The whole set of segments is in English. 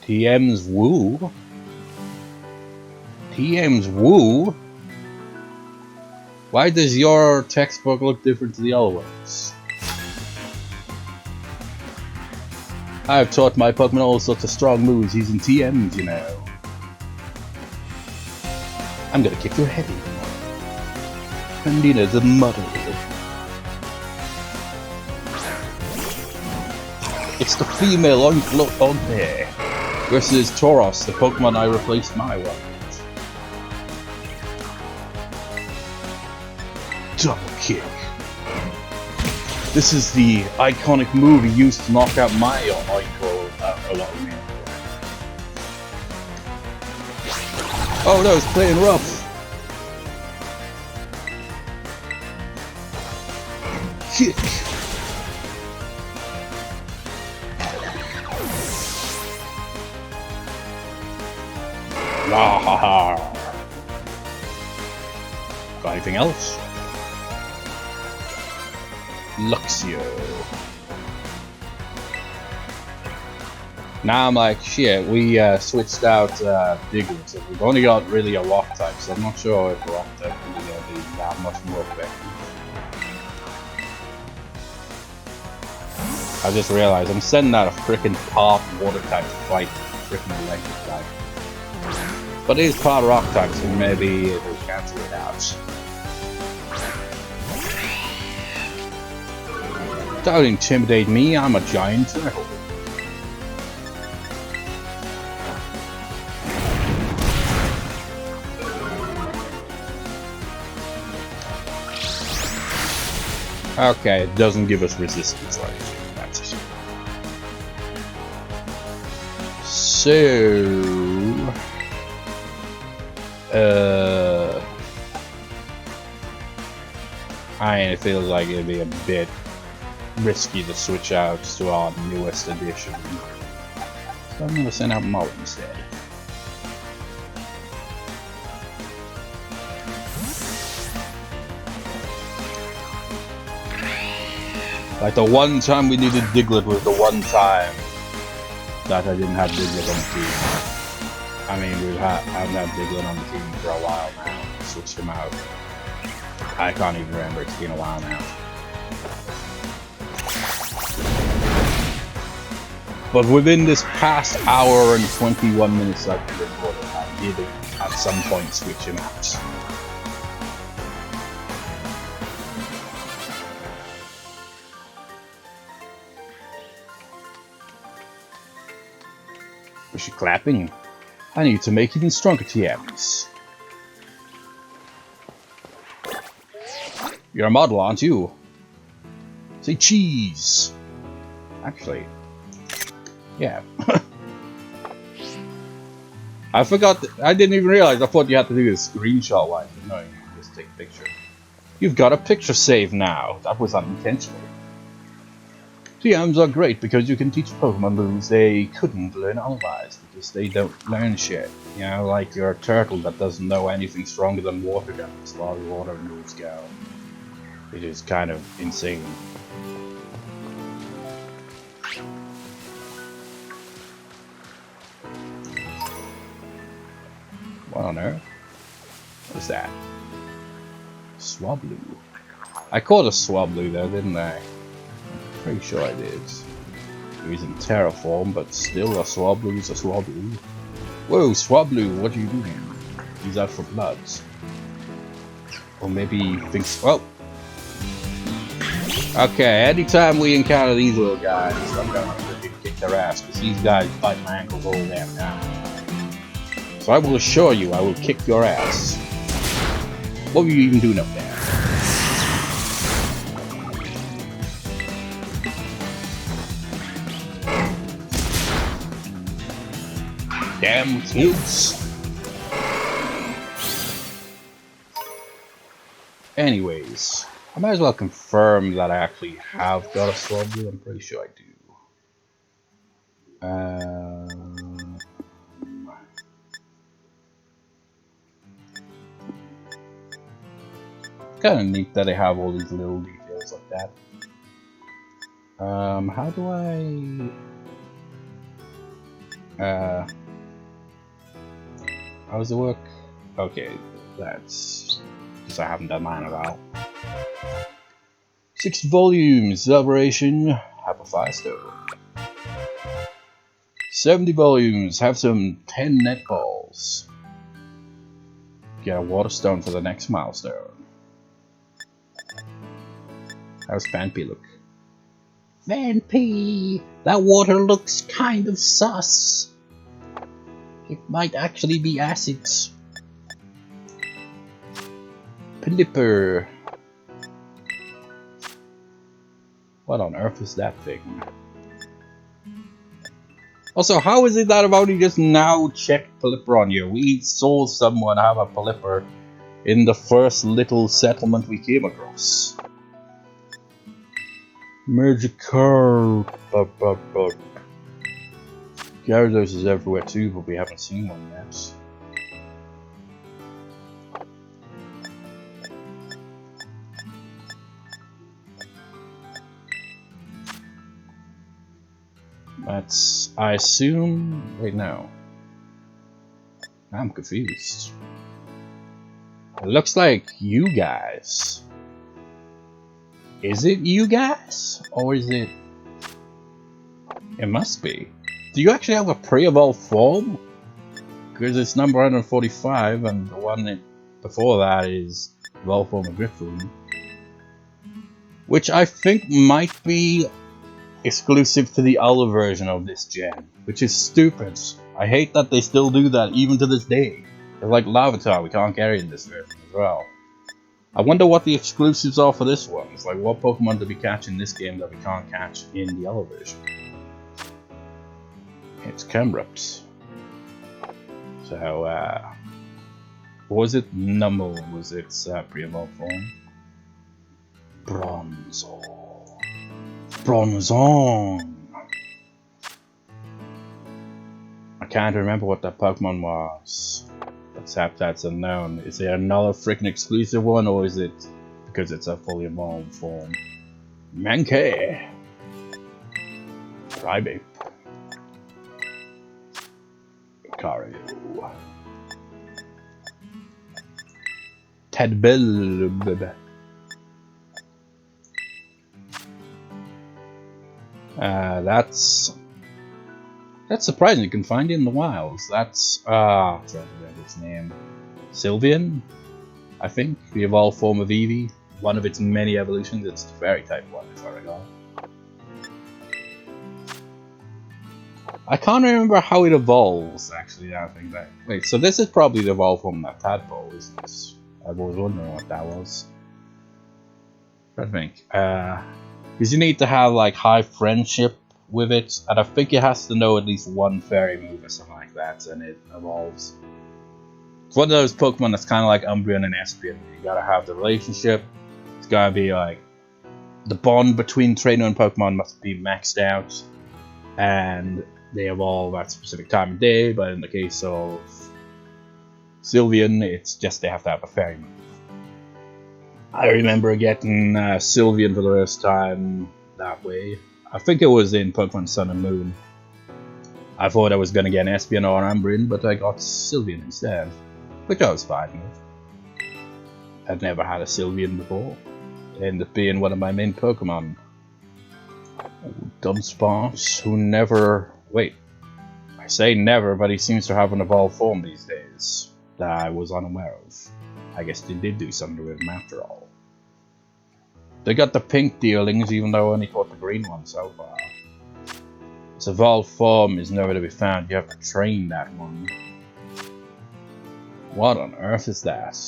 TM's woo? TM's woo? Why does your textbook look different to the other ones? I have taught my Pokemon all sorts of strong moves using TMs, you know. I'm gonna kick your head in. Pandina's a muddle. It's the female on there versus Tauros, the Pokemon I replaced my one with. Double kick. This is the iconic move he used to knock out my Ico a lot of me. Oh no, it's playing rough. Kick. Wahaha. Got anything else? Luxio. Now I'm like, shit, we switched out Diglett, so we've only got really a rock type, so I'm not sure if rock type is going to be that much more effective. I just realized I'm sending out a frickin' part water type to fight frickin' electric type. But it is part rock type, so maybe it'll cancel it out. Don't intimidate me, I'm a giant turtle. Okay, it doesn't give us resistance or anything. That's a shame. So... it feels like it'd be a bit risky to switch out to our newest edition. So I'm gonna send out Mo instead. Like the one time we needed Diglett was the one time that I didn't have Diglett on the team. I mean, we haven't had Diglett on the team for a while now. Switched him out. I can't even remember, it's been a while now. But within this past hour and 21 minutes I've been recording, I did at some point switch him out. Was she clapping? I need to make even stronger TMs. You're a model, aren't you? Say cheese! Actually, yeah. I forgot, I didn't even realize, I thought you had to do a screenshot wise, but no, you can just take a picture. You've got a picture save now, that was unintentional. TMs are great because you can teach Pokemon moves they couldn't learn otherwise, because they don't learn shit. You know, like your turtle that doesn't know anything stronger than water gun as far as water moves go. It is kind of insane. What on earth? What is that? Swablu. I caught a Swablu though, didn't I? Pretty sure I did. He was in Terra form, but still a Swablu is a Swablu. Whoa, Swablu, what are you doing? He's out for bloods. Or maybe he thinks, well... Okay, anytime we encounter these little guys, I'm gonna kick their ass, because these guys bite my ankles all damn time. So I will assure you, I will kick your ass. What were you even doing up there? Damn kids. Anyways, I might as well confirm that I actually have got a Swablu. I'm pretty sure I do. Kind of neat that they have all these little details like that. How do I... How does it work? Okay, that's because I haven't done mine at all. 6 volumes, Operation Have a Firestone. 70 volumes, have some 10 net balls. Get a waterstone for the next milestone. How's Fanpy look? Fanpy! That water looks kind of sus. It might actually be acids. Plipper. What on earth is that thing? Also, how is it that I've only just now checked Plipper on you? We saw someone have a Plipper in the first little settlement we came across. Magikarp. Gyarados is everywhere too, but we haven't seen one yet. That's, I assume, wait no. I'm confused. It looks like you guys. Is it you guys? Or is it... It must be. Do you actually have a pre-evolved form? Because it's number 145 and the one before that is evolved form of Drifloon. Which I think might be exclusive to the other version of this gen, which is stupid. I hate that they still do that even to this day. They're like Larvitar, we can't carry in this version as well. I wonder what the exclusives are for this one. It's like, what Pokemon do we catch in this game that we can't catch in the other version? It's Camrupt. So, was it Numel? Was its pre-evolved form? Bronzong. I can't remember what that Pokemon was. Except that's unknown. Is there another freaking exclusive one, or is it because it's a fully evolved form? Mankey. Crybabe. Cario. Tedbell. That's surprising. You can find it in the wilds. That's I'm trying to remember its name. Sylveon, I think, the evolved form of Eevee. One of its many evolutions. It's the fairy type one, if I recall. I can't remember how it evolves. Actually, I think that. Wait, so this is probably the evolved form of that tadpole, isn't it? I was wondering what that was. I think, because you need to have like high friendship with it, and I think it has to know at least one fairy move or something like that, and it evolves. It's one of those Pokemon that's kind of like Umbreon and Espeon. You gotta have the relationship. It's gotta be like the bond between trainer and Pokemon must be maxed out, and they evolve at a specific time of day. But in the case of Sylveon, it's just they have to have a fairy move. I remember getting Sylveon for the first time that way. I think it was in Pokemon Sun and Moon. I thought I was going to get an Espeon or an Umbreon, but I got Sylveon instead. Which I was fine with. I'd never had a Sylveon before. It ended up being one of my main Pokemon. Dunsparce, who never... Wait. I say never, but he seems to have an evolved form these days that I was unaware of. I guess they did do something with him after all. They got the pink dealings, even though I only caught the green one so far. Its evolved form is nowhere to be found. You have to train that one. What on earth is that?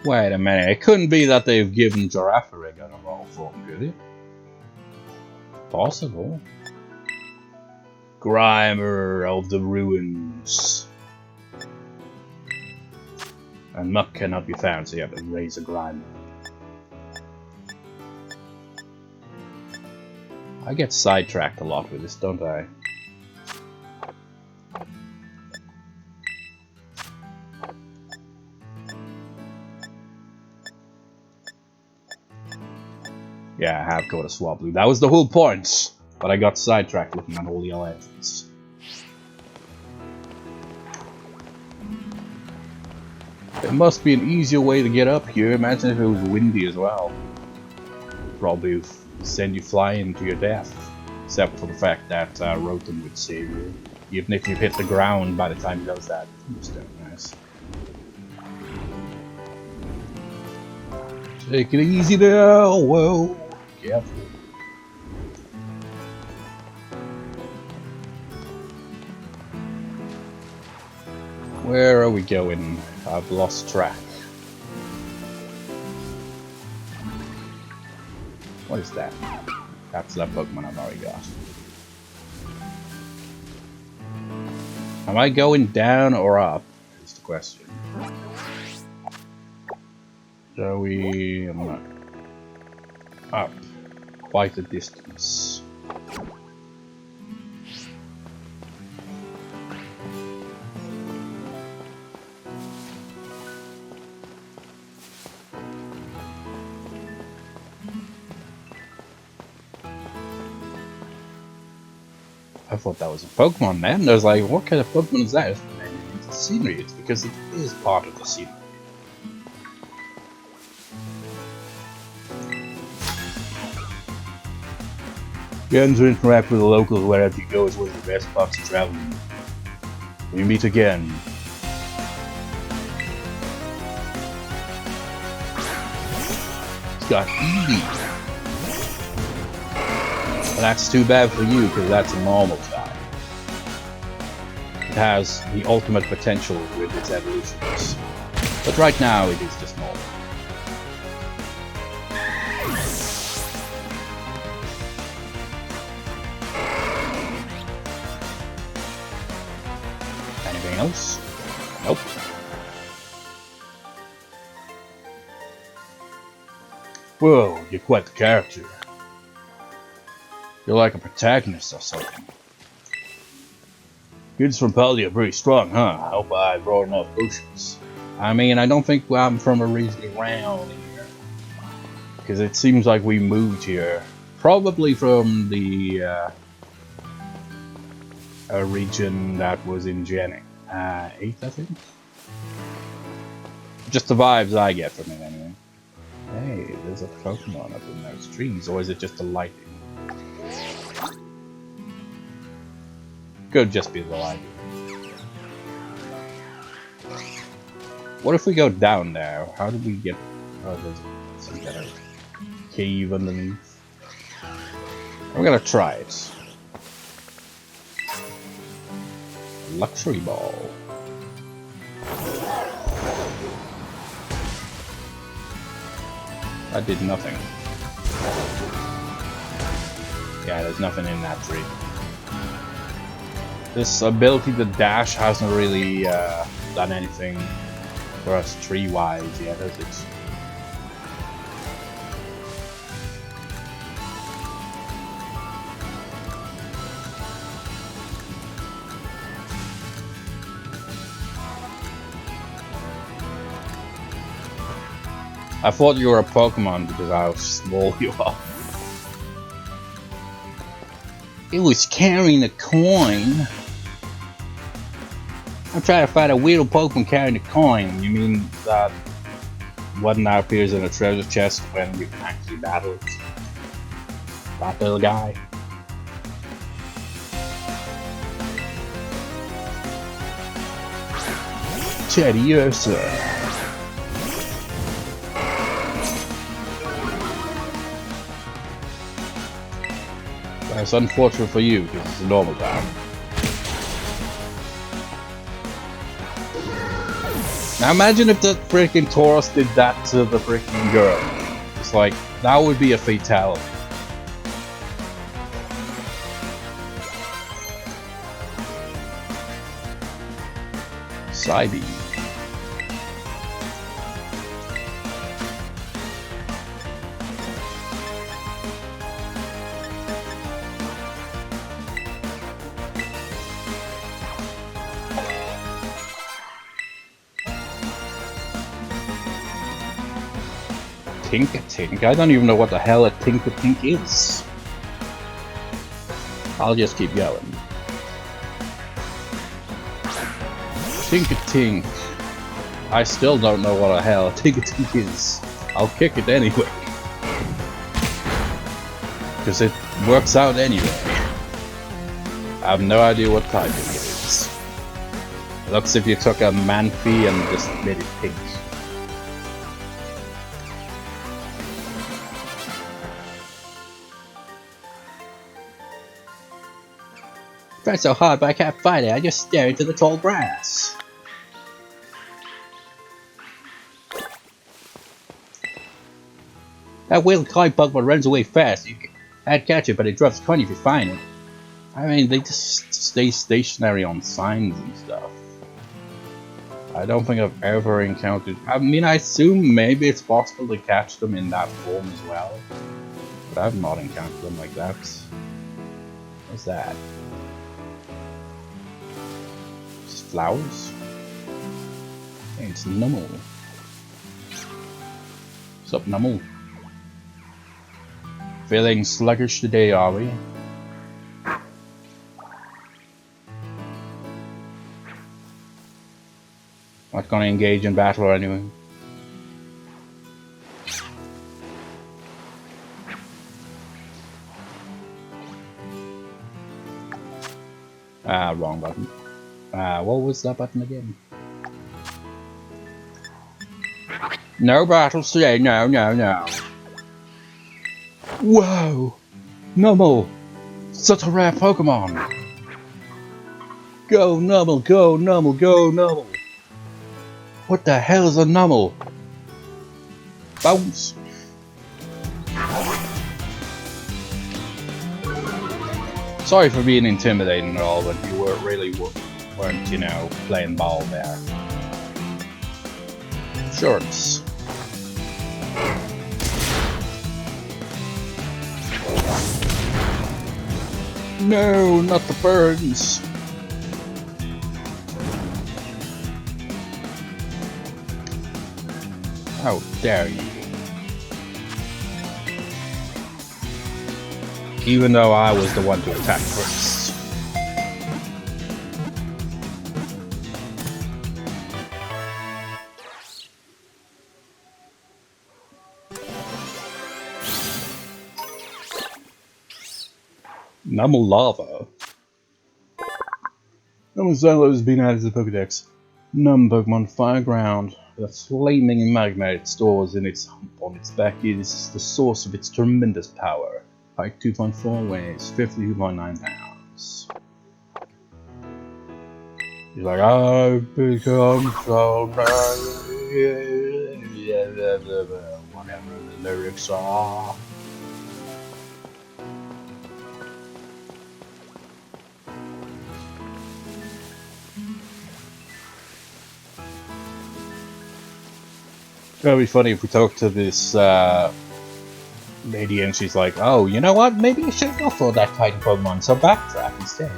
Wait a minute, it couldn't be that they've given Girafarig an evolved form, could it? Possible. Grimer of the Ruins. And Muck cannot be found, so you have to raise a Grimer. I get sidetracked a lot with this, don't I? Yeah, I have caught a Swablu. That was the whole point! But I got sidetracked looking at all the other engines. There must be an easier way to get up here. Imagine if it was windy as well. Probably send you flying to your death. Except for the fact that Rotom would save you. Even if you hit the ground by the time he does that. Still nice. Take it easy now, whoa. Careful. Where are we going? I've lost track. What is that? That's that Pokemon I've already got. Am I going down or up? Is the question. So we up quite a distance. I thought that was a Pokemon, man. I was like, what kind of Pokemon is that? It's the scenery. It's because it is part of the scenery. Getting to interact with the locals wherever you go is one of the best parts of traveling. We meet again. It's got Eevee. Well, that's too bad for you, because that's a normal type. It has the ultimate potential with its evolutions. But right now, it is just normal. Anything else? Nope. Whoa, you're quite the character. You're like a protagonist or something. Kids from Paldia are pretty strong, huh? I hope I brought enough potions. I mean, I don't think I'm from originally around here. Because it seems like we moved here. Probably from the a region that was in Gen 8, I think? Just the vibes I get from it, anyway. Hey, there's a Pokemon up in those trees, or is it just the lighting? Could just be the lighting. What if we go down there? How do we get... Oh, there's some kind of cave underneath. I'm gonna try it. Luxury ball. That did nothing. Yeah, there's nothing in that tree. This ability to dash hasn't really done anything for us tree-wise yet, has it? I thought you were a Pokemon because how small you are. It was carrying a coin. I'm trying to find a weird Pokemon carrying a coin. You mean that one now appears in a treasure chest when you can actually battle it? That little guy. Teddiursa. It's unfortunate for you because it's a normal time. Now imagine if the freaking Tauros did that to the freaking girl. It's like, that would be a fatality. Psybe. Tink-a-tink? I don't even know what the hell a tink-a-tink is. I'll just keep going. Tink-a-tink. I still don't know what the hell a tink-a-tink is. I'll kick it anyway. Because it works out anyway. I have no idea what type it is. It looks as if you took a manphy and just made it pink. Try so hard, but I can't find it. I just stare into the tall grass. That whale Clive bug runs away fast. You can't catch it, but it drops 20 if you find it. I mean, they just stay stationary on signs and stuff. I don't think I've ever encountered... I mean, I assume maybe it's possible to catch them in that form as well. But I've not encountered them like that. What's that? Just flowers? Hey, it's Numel. What's up, Numel? Feeling sluggish today, are we? Not gonna engage in battle or anything. Ah, wrong button. What was that button again? No battles today, no, no, no. Whoa! Numel! Such a rare Pokemon! Go Numel, go Numel, go Numel! What the hell is a Numel? Bounce! Sorry for being intimidating and all, but you weren't, you know, playing ball there. Assurance. No, not the burns. How dare you? Even though I was the one to attack first. Numel Lava. Numel Zalo has been added to the Pokedex. Num Pokemon Fire Ground. The flaming magma it stores on its back is the source of its tremendous power. Height 2.4, weighs 52.9 pounds. He's like, I've become so whatever the lyrics are. It would be funny if we talk to this lady and she's like, oh, you know what? Maybe you should go for that kind of Pokemon, so backtrack instead.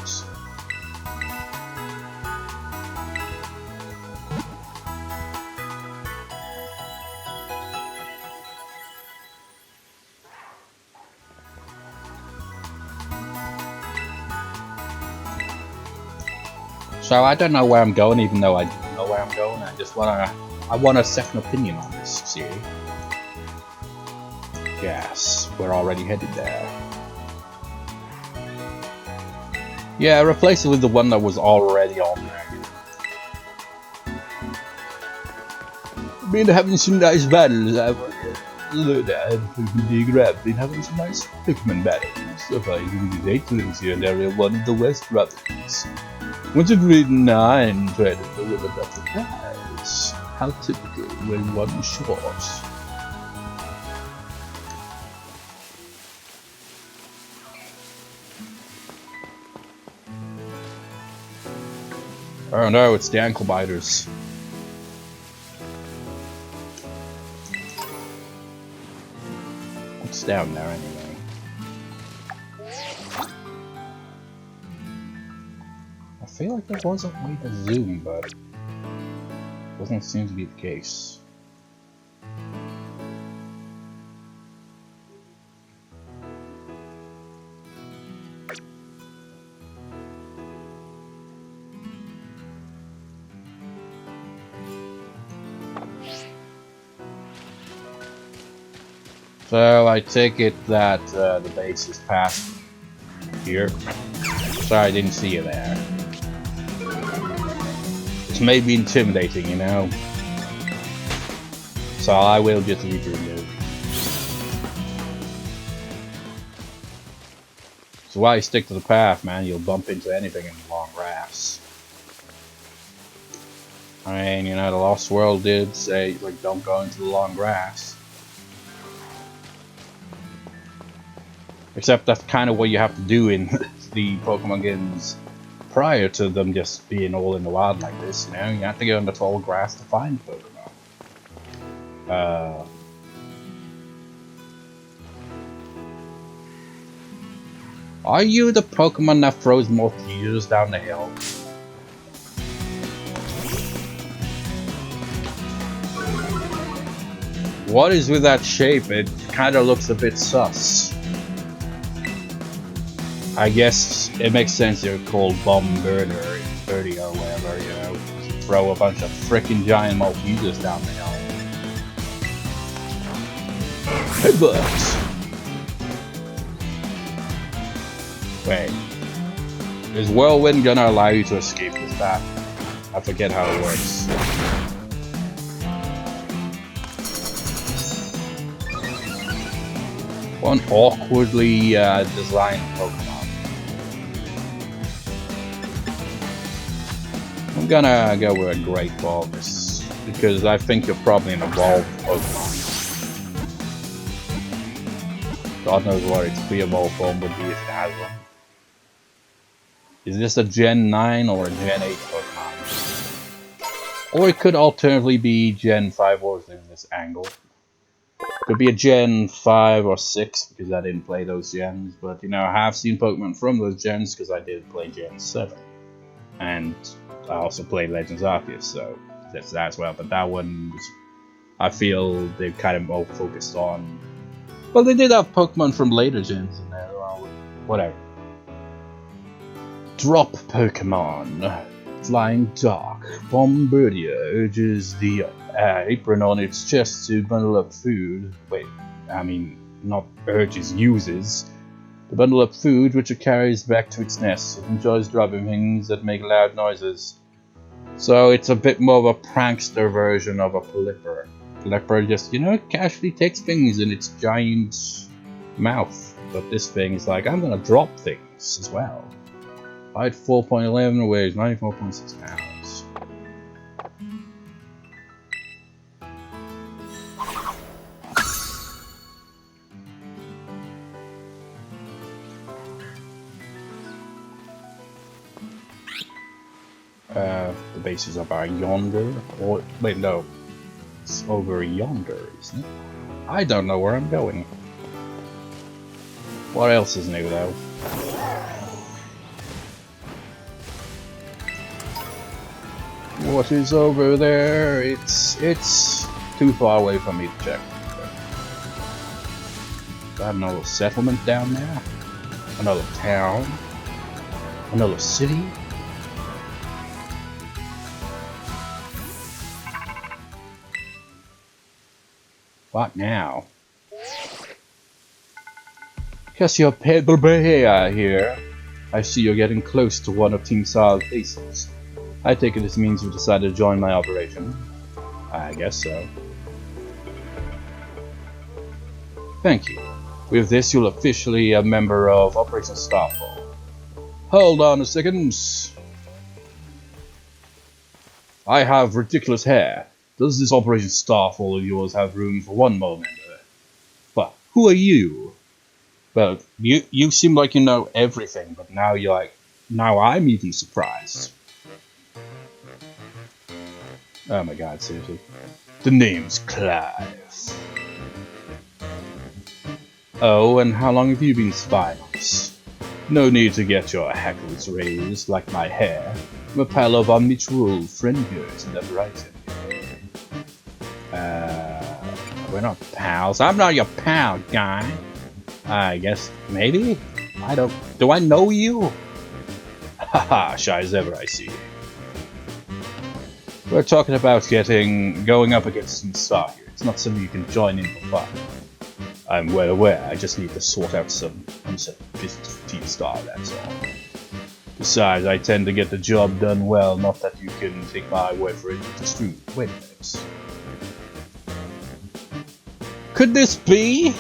So I don't know where I'm going, even though I do know where I'm going. I want a second opinion on this, see? Yes, we're already headed there. Yeah, replace it with the one that was already on there. Been having some nice battles. I've been having some nice Pikmin battles. Fighting the Datons here in Area 1 of the West Brothers. Once you've ridden 9, traded the river up the prize. How typical when one short. Oh no, it's the ankle biters. What's down there anyway? I feel like there was a way to zoom, but doesn't seem to be the case. So I take it that the base is past here. Sorry, I didn't see you there. This may be intimidating, you know. So I will just leave you alone. So why stick to the path, man? You'll bump into anything in the long grass. I mean, you know, the Lost World did say, like, don't go into the long grass. Except that's kind of what you have to do in the Pokemon games prior to them just being all in the wild like this, you know? You have to go in the tall grass to find Pokemon. Are you the Pokemon that throws more fuses down the hill? What is with that shape? It kinda looks a bit sus. I guess it makes sense you're called Bombirdier, 30 or whatever, you know. Throw a bunch of frickin' giant Malfusers down the hill. Headbutt! Wait. Is Whirlwind gonna allow you to escape this path? I forget how it works. One awkwardly designed Pokemon. I'm gonna go with a Great Ball this because I think you're probably an evolved Pokemon. God knows what its pre-evolved form would be if it has one. Is this a Gen 9 or a Gen 8 Pokemon? Or it could alternatively be Gen 5 or in this angle. Could be a Gen 5 or 6 because I didn't play those gens, but you know, I have seen Pokemon from those gens because I did play Gen 7. And I also played Legends Arceus, so that's that as well. But that one, I feel they're kind of more focused on. Well, they did have Pokemon from later gens in there, well, whatever. Drop Pokemon. Flying Dark. Bombirdier urges the apron on its chest to bundle up food. Wait, I mean, not urges, uses. To bundle up food which it carries back to its nest. It enjoys dropping things that make loud noises. So it's a bit more of a prankster version of a Pelipper. Pelipper just, you know, casually takes things in its giant mouth. But this thing is like, I'm gonna drop things as well. Height 4.11, weighs 94.6 pounds. The base is about yonder, or wait, no, it's over yonder, isn't it? I don't know where I'm going. What else is new though? What is over there? It's too far away for me to check. Got another settlement down there? Another town? Another city? What now? Cassiopeia here. I see you're getting close to one of Team Sal's bases. I take it this means you decided to join my operation. I guess so. Thank you. With this, you'll officially be a member of Operation Starfall. Hold on a second. I have ridiculous hair. Does this Operation Starfall of yours have room for one more member? But who are you? Well, you seem like you know everything, but now you're like, now I'm even surprised. Oh my god, seriously. The name's Clive. Oh, and how long have you been spying on us? No need to get your hackles raised like my hair. I'm a pal of our mutual friend here, isn't that right? We're not pals. I'm not your pal, guy. I guess, maybe? I don't... Do I know you? Haha, shy as ever I see. We're talking about going up against some star here. It's not something you can join in for fun. I'm well aware, I just need to sort out some uncertain business for Team Star, that's all. Besides, I tend to get the job done well, not that you can take my word for it, it's true. Wait a minute. Could this be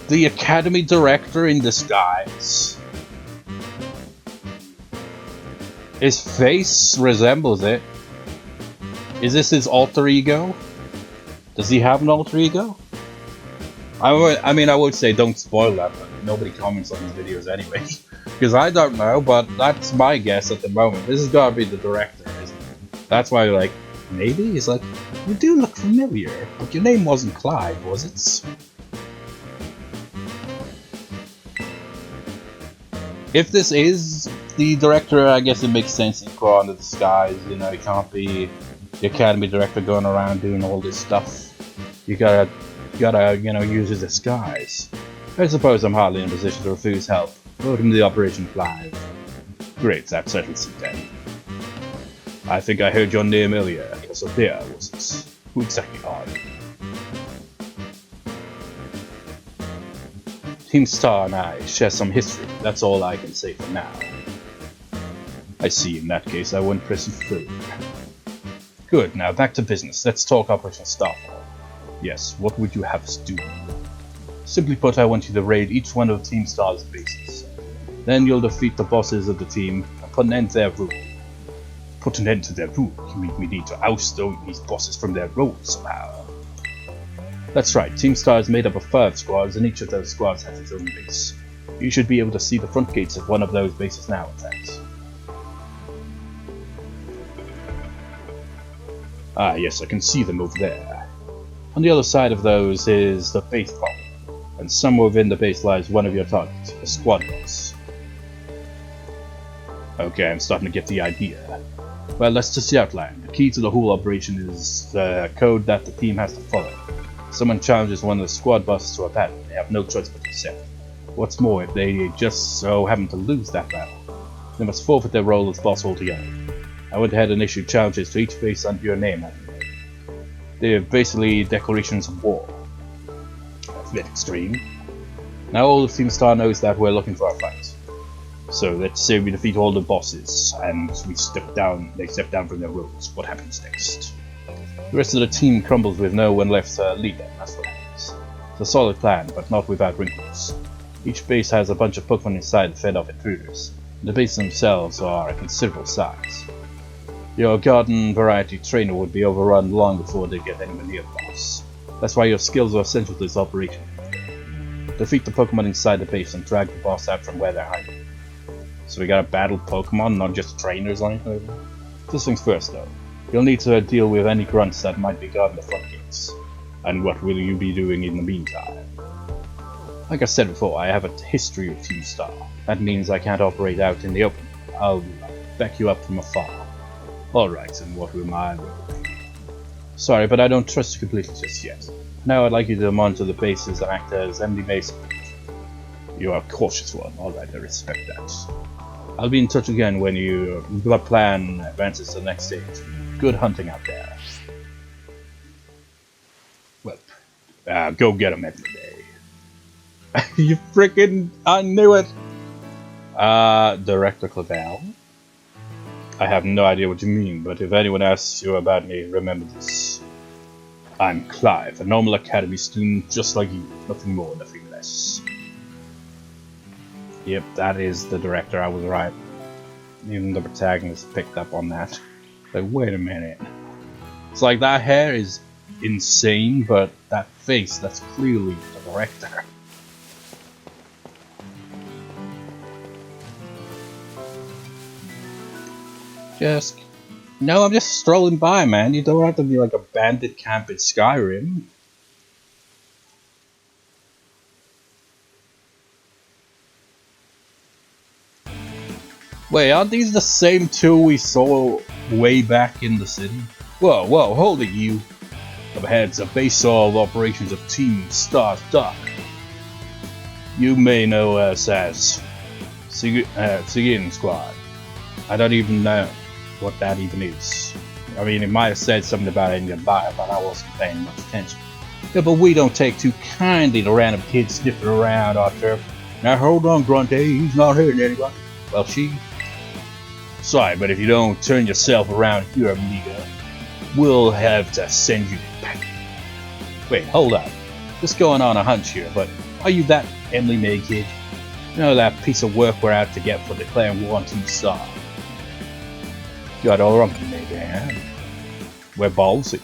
the Academy Director in disguise? His face resembles it. Is this his alter ego? Does he have an alter ego? I mean, I would say don't spoil that, but nobody comments on these videos anyway. Because I don't know, but that's my guess at the moment. This has got to be the director, isn't it? That's why, like, maybe? He's like, you do look familiar, but your name wasn't Clive, was it? If this is the director, I guess it makes sense to go under disguise. You know, you can't be the Academy Director going around doing all this stuff. You gotta, you know, use his disguise. I suppose I'm hardly in a position to refuse help. Vote him the Operation Clive. Great, that settles it then. I think I heard your name earlier. Cassiopeia, was it? Who exactly are you? Team Star and I share some history, that's all I can say for now. I see, in that case I won't press you further. Good, now back to business, let's talk Operation Starfall. Yes, what would you have us do? Simply put, I want you to raid each one of Team Star's bases. Then you'll defeat the bosses of the team and put an end to their rule. Put an end to their rule? You mean we need to oust these bosses from their roles somehow? That's right, Team Star is made up of 5 squads, and each of those squads has its own base. You should be able to see the front gates of one of those bases now, in fact. Ah yes, I can see them over there. On the other side of those is the base bomb, and somewhere within the base lies one of your targets, a squad boss. Okay, I'm starting to get the idea. Well, that's just the outline. The key to the whole operation is the code that the team has to follow. If someone challenges one of the squad bosses to a battle, they have no choice but to accept. What's more, if they just so happen to lose that battle, they must forfeit their role as boss altogether. I went ahead and issued challenges to each base under your name. They're basically declarations of war. That's a bit extreme. Now all of Team Star knows that we're looking for a fight. So let's say we defeat all the bosses and they step down from their roles. What happens next? The rest of the team crumbles with no one left to lead them, that's what happens. It's a solid plan, but not without wrinkles. Each base has a bunch of Pokemon inside to fend off intruders. The bases themselves are a considerable size. Your garden variety trainer would be overrun long before they get anywhere near the boss. That's why your skills are essential to this operation. Defeat the Pokemon inside the base and drag the boss out from where they're hiding. So we gotta battle Pokemon, not just trainers or anything? First things first though. You'll need to deal with any grunts that might be guarding the front gates. And what will you be doing in the meantime? Like I said before, I have a history of Team Star. That means I can't operate out in the open. I'll back you up from afar. Alright, and what will my role be? Sorry, but I don't trust you completely just yet. Now I'd like you to monitor the bases and act as MD Mason. You are a cautious one, alright, I respect that. I'll be in touch again when your plan advances to the next stage. Good hunting out there. Well, go get him every day. You freaking, I knew it! Director Clive. I have no idea what you mean, but if anyone asks you about me, remember this. I'm Clive, a normal academy student just like you, nothing more, nothing less. Yep, that is the director, I was right. Even the protagonist picked up on that. Like, wait a minute. It's like that hair is insane, but that face, that's clearly the director. No, I'm just strolling by, man. You don't have to be like a bandit camp in Skyrim. Wait, aren't these the same two we saw way back in the city? Whoa, hold it, you. Up ahead's a base of operations of Team Star Dock. You may know us as Sigin Squad. I don't even know what that even is. I mean, it might have said something about it in your bio, but I wasn't paying much attention. Yeah, but we don't take too kindly to random kids sniffing around our turf. Now hold on, Grunty, he's not hurting anyone. Well, she... Sorry, but if you don't turn yourself around here, amigo, we'll have to send you back. Wait, hold up. Just going on a hunch here, but are you that Emily May kid? You know that piece of work we're out to get for declaring war on Team Star? Got all wrong, maybe I am. We're ballsy.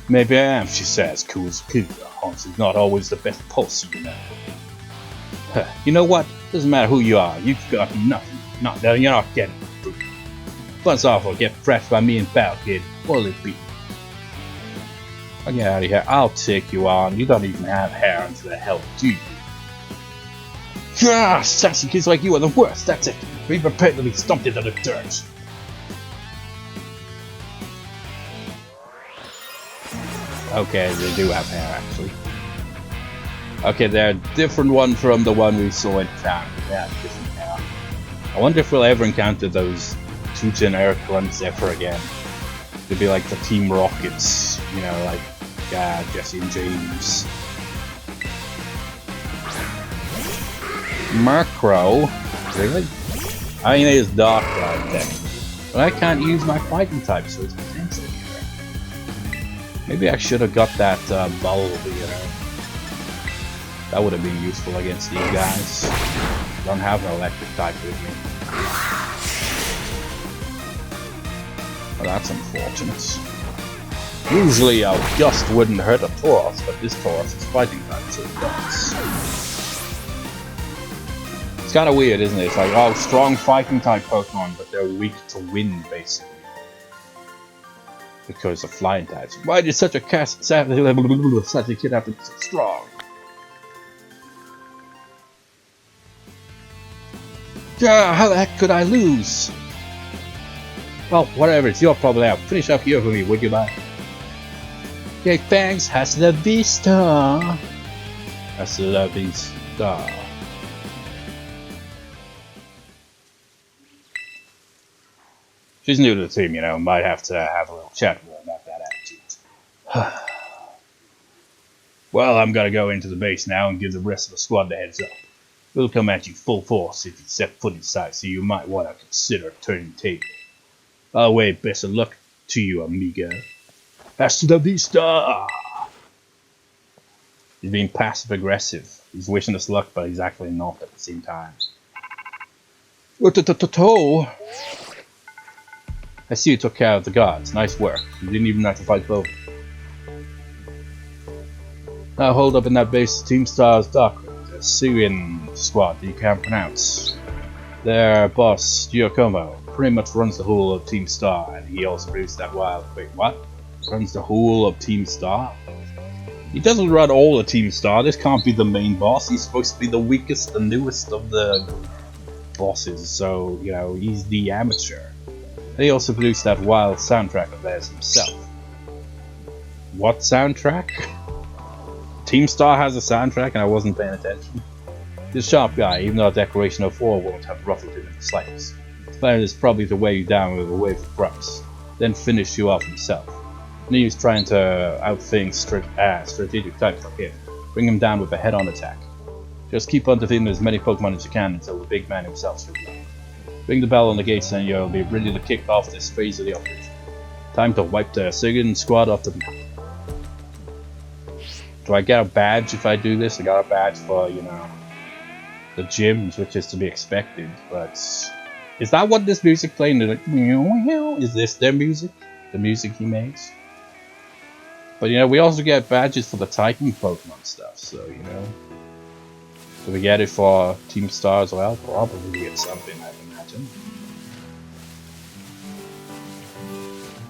Maybe I am, she says, cool as a cougar. Hans is not always the best pulse, you know. Huh. You know what? Doesn't matter who you are, you've got nothing. You're not getting it. Buzz off or get thrashed by me and Battle Kid. What'll it be? I'll get out of here. I'll take you on. You don't even have hair until the hell, do you? Ah, sassy kids like you are the worst. That's it. Be prepared to be stomped into the dirt. Okay, they do have hair, actually. Okay, they're a different one from the one we saw in town. Yeah, different hair. I wonder if we'll ever encounter those two generic runs ever again. They'd be like the Team Rockets, you know, like Jesse and James. Macro? Really? I mean, it is Dark Cloud technically, but I can't use my fighting type, so it's potential here. Maybe I should have got that bulb, you know. That would have been useful against these guys. I don't have an electric type with me. Well, that's unfortunate. Usually a gust wouldn't hurt a Tauros, but this Tauros is fighting type, so it does. It's kind of weird, isn't it? It's like, oh, strong fighting type Pokemon, but they're weak to wind, basically. Because of flying types. Why did such a kid have to be so strong? Yeah, how the heck could I lose? Well, whatever, it's your problem now. Finish up here for me, would you, bye? Okay, thanks, hasta la vista. Hasta la vista. She's new to the team, you know, might have to have a little chat with her about that attitude. Well, I'm gonna go into the base now and give the rest of the squad the heads up. We'll come at you full force if you set foot inside, so you might want to consider turning the table. By the way, best of luck to you, amigo. Hasta la vista! He's being passive-aggressive. He's wishing us luck, but he's actually not at the same time. I see you took care of the guards. Nice work. You didn't even have to fight both. Now hold up in that base, Team Star's Dark. Syrian squad that you can't pronounce. Their boss, Giacomo, pretty much runs the whole of Team Star, and he also produced that wild... Wait, what? Runs the whole of Team Star? He doesn't run all of Team Star, this can't be the main boss, he's supposed to be the weakest, the newest of the bosses, so, you know, he's the amateur. And he also produced that wild soundtrack of theirs himself. What soundtrack? Team Star has a soundtrack and I wasn't paying attention. This sharp guy, even though a decoration of 4 won't have ruffled him in the slightest. His plan is probably to weigh you down with a wave of grubs, then finish you off himself. And he's trying to outthink strategic types like him. Bring him down with a head-on attack. Just keep on defeating as many Pokemon as you can until the big man himself shows up. Ring the bell on the gates and you'll be ready to kick off this phase of the operation. Time to wipe the Syrian squad off the map. Do I get a badge if I do this? I got a badge for, you know, the gyms, which is to be expected, but... Is that what this music playing? They're like, is this their music? The music he makes? But, you know, we also get badges for the typing Pokemon stuff, so, you know... Do we get it for Team Star as well? Probably get something, I imagine.